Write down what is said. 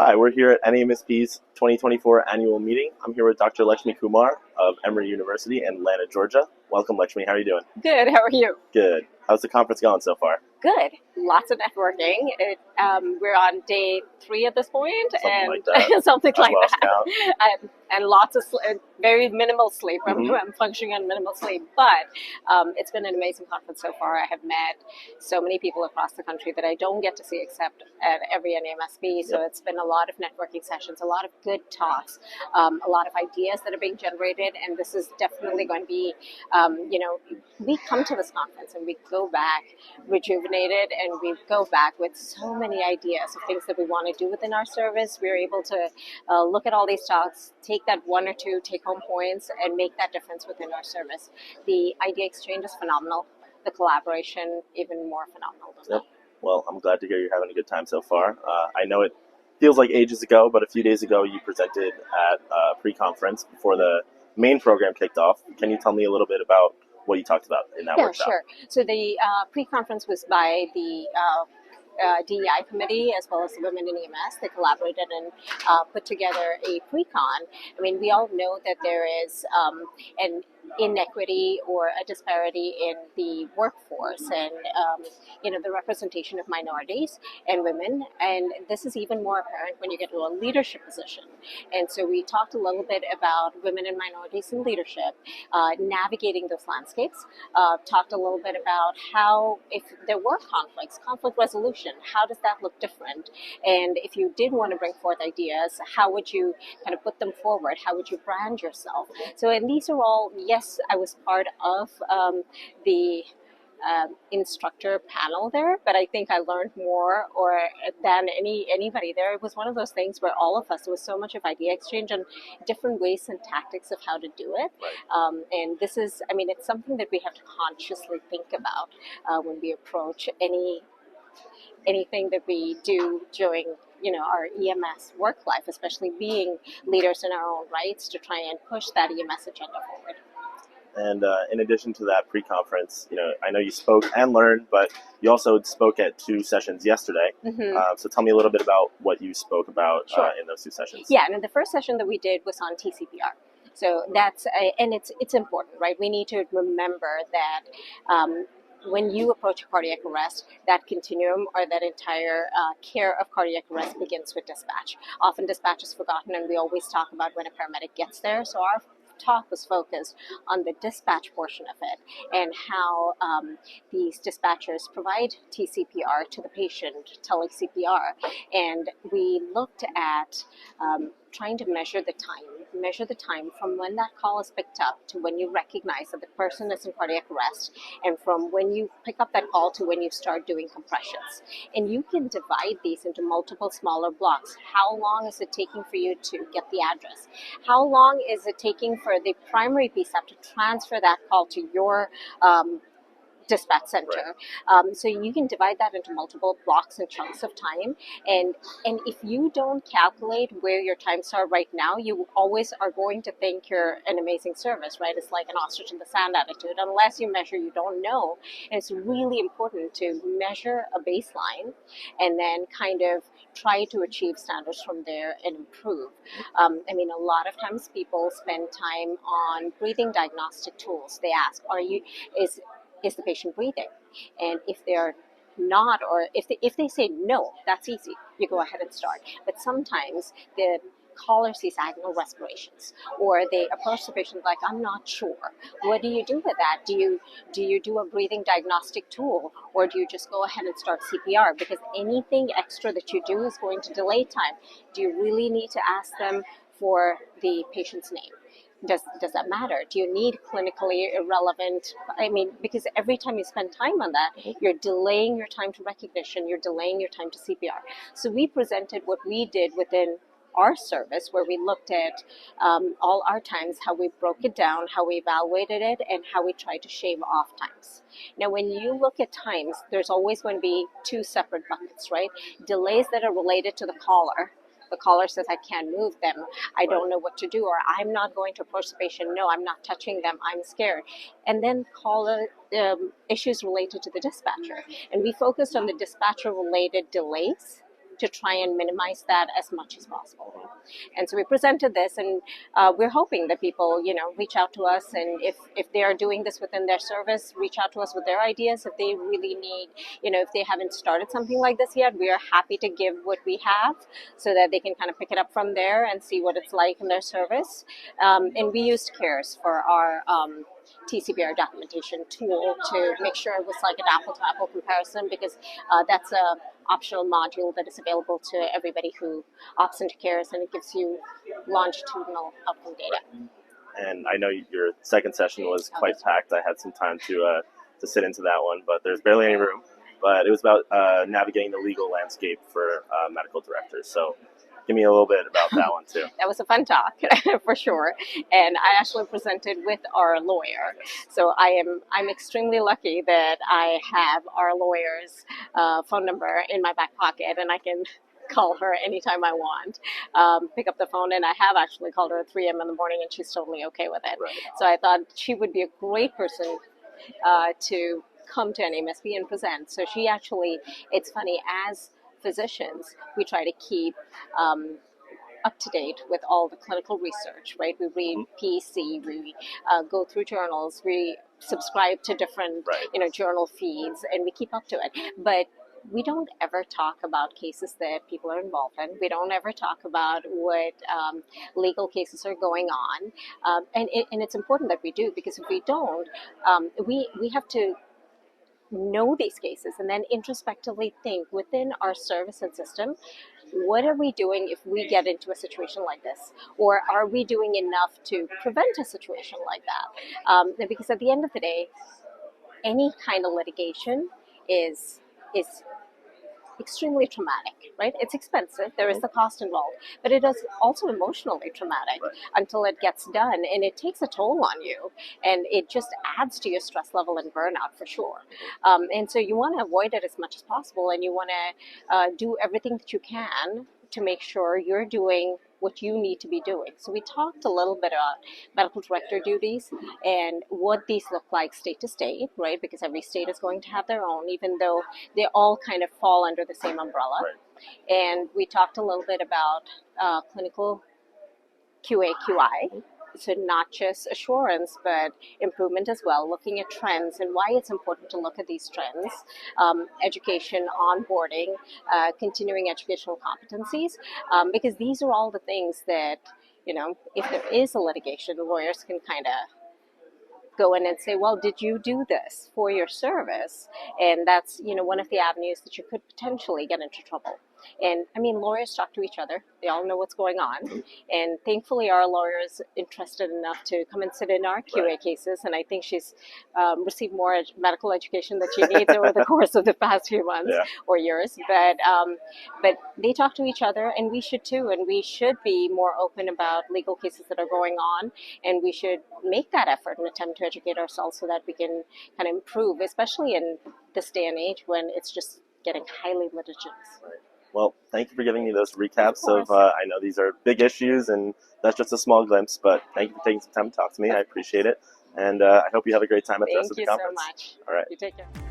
Hi, we're here at NAEMSP's 2024 annual meeting. I'm here with Dr. Lekshmi Kumar of Emory University in Atlanta, Georgia. Welcome, Lekshmi. How are you doing? Good. How are you? Good. How's the conference going so far? Good. Lots of networking. We're on day 3 at this point, Something like that. something like lost that. count. And lots of very minimal sleep. Mhm. I'm functioning on minimal sleep, but it's been an amazing conference so far. I have met so many people across the country that I don't get to see except at every NAMSP. So it's been a lot of networking sessions, a lot of good talks, a lot of ideas that are being generated, and this is definitely going to be, we come to this conference and we go back rejuvenated, and we go back with so many ideas of things that we want to do within our service. We're able to look at all these talks, take that 1 or 2 take-home points, and make that difference within our service. The idea exchange is phenomenal. The collaboration, even more phenomenal. Yep. Well, I'm glad to hear you're having a good time so far. I know it feels like ages ago, but a few days ago you presented at a pre-conference before the main program kicked off. Can you tell me a little bit about what you talked about in that workshop? Sure. So the pre-conference was by the DEI committee as well as the Women in EMS. They collaborated and put together a pre-con. I mean, we all know that there is an inequity or a disparity in the workforce and the representation of minorities and women, and this is even more apparent when you get to a leadership position. And so we talked a little bit about women and minorities in leadership, navigating those landscapes, talked a little bit about how, if there were conflict resolution, how does that look different? And if you did want to bring forth ideas, how would you kind of put them forward? How would you brand yourself? So, and these are all, yes, I was part of the instructor panel there, but I think I learned more than anybody there. It was one of those things where all of us, there was so much of idea exchange and different ways and tactics of how to do it. And this is, I mean, it's something that we have to consciously think about when we approach anything that we do during our EMS work life, especially being leaders in our own rights, to try and push that EMS agenda forward. And in addition to that pre-conference, I know you spoke and learned, but you also spoke at 2 sessions yesterday. So tell me a little bit about what you spoke about in those 2 sessions. Yeah, and the first session that we did was on TCPR. So that's, and it's important, right? We need to remember that when you approach a cardiac arrest, that continuum or that entire care of cardiac arrest begins with dispatch. Often dispatch is forgotten, and we always talk about when a paramedic gets there. So our talk was focused on the dispatch portion of it and how these dispatchers provide TCPR to the patient, tele-CPR. And we looked at trying to measure the time from when that call is picked up to when you recognize that the person is in cardiac arrest, and from when you pick up that call to when you start doing compressions. And you can divide these into multiple smaller blocks. How long is it taking for you to get the address? How long is it taking for the primary PSAP to transfer that call to your dispatch center? So you can divide that into multiple blocks and chunks of time, and if you don't calculate where your times are right now, you always are going to think you're an amazing service, right? It's like an ostrich in the sand attitude. Unless you measure, you don't know. And it's really important to measure a baseline and then kind of try to achieve standards from there and improve. I mean, a lot of times people spend time on breathing diagnostic tools. They ask, is the patient breathing? And if they're not, or if they say no, that's easy. You go ahead and start. But sometimes the caller sees agonal respirations, or they approach the patient like, I'm not sure. What do you do with that? Do you do a breathing diagnostic tool, or do you just go ahead and start CPR? Because anything extra that you do is going to delay time. Do you really need to ask them for the patient's name? Does that matter? Do you need clinically irrelevant? I mean, because every time you spend time on that, you're delaying your time to recognition, you're delaying your time to CPR. So we presented what we did within our service, where we looked at all our times, how we broke it down, how we evaluated it, and how we tried to shave off times. Now, when you look at times, there's always going to be 2 separate buckets, right? Delays that are related to the caller. The caller says, I can't move them, I don't know what to do, or I'm not going to approach the patient, no, I'm not touching them, I'm scared. And then caller issues related to the dispatcher. And we focused on the dispatcher-related delays to try and minimize that as much as possible. And so we presented this, and we're hoping that people, reach out to us, and if they are doing this within their service, reach out to us with their ideas. If they really need, if they haven't started something like this yet, we are happy to give what we have so that they can kind of pick it up from there and see what it's like in their service. And we used CARES for our TCPR documentation tool to make sure it was like an apple-to-apple comparison, because that's a optional module that is available to everybody who opts into CARES, and it gives you longitudinal outcome data. And I know your second session was quite packed. I had some time to sit into that one, but there's barely any room. But it was about navigating the legal landscape for medical directors. So give me a little bit about that one too. That was a fun talk for sure, and I actually presented with our lawyer. So I'm extremely lucky that I have our lawyer's phone number in my back pocket, and I can call her anytime I want. Pick up the phone, and I have actually called her at 3 a.m. in the morning, and she's totally okay with it. Right. So I thought she would be a great person to come to NAEMSP and present. So she actually, it's funny, as physicians, we try to keep up to date with all the clinical research, right? We read PC, we go through journals, we subscribe to different, journal feeds, and we keep up to it. But we don't ever talk about cases that people are involved in. We don't ever talk about what legal cases are going on. And it's important that we do, because if we don't, we have to know these cases and then introspectively think within our service and system, what are we doing if we get into a situation like this? Or are we doing enough to prevent a situation like that? Because at the end of the day, any kind of litigation is extremely traumatic, right? It's expensive. There is the cost involved, but it is also emotionally traumatic until it gets done, and it takes a toll on you, and it just adds to your stress level and burnout for sure. And so you want to avoid it as much as possible, and you want to do everything that you can to make sure you're doing what you need to be doing. So we talked a little bit about medical director duties and what these look like state to state, right? Because every state is going to have their own, even though they all kind of fall under the same umbrella. Right. And we talked a little bit about clinical QA, QI. So not just assurance, but improvement as well, looking at trends and why it's important to look at these trends, education, onboarding, continuing educational competencies, because these are all the things that, if there is a litigation, the lawyers can kind of go in and say, well, did you do this for your service? And that's, one of the avenues that you could potentially get into trouble. And I mean, lawyers talk to each other. They all know what's going on. And thankfully, our lawyer is interested enough to come and sit in our QA cases. And I think she's received more medical education that she needs over the course of the past few months or years. But they talk to each other, and we should too. And we should be more open about legal cases that are going on. And we should make that effort and attempt to educate ourselves so that we can kind of improve, especially in this day and age when it's just getting highly litigious. Right. Well, thank you for giving me those recaps of, I know these are big issues, and that's just a small glimpse, but thank you for taking some time to talk to me. I appreciate it, and I hope you have a great time at the rest of the conference. Thank you so much. All right. You take care.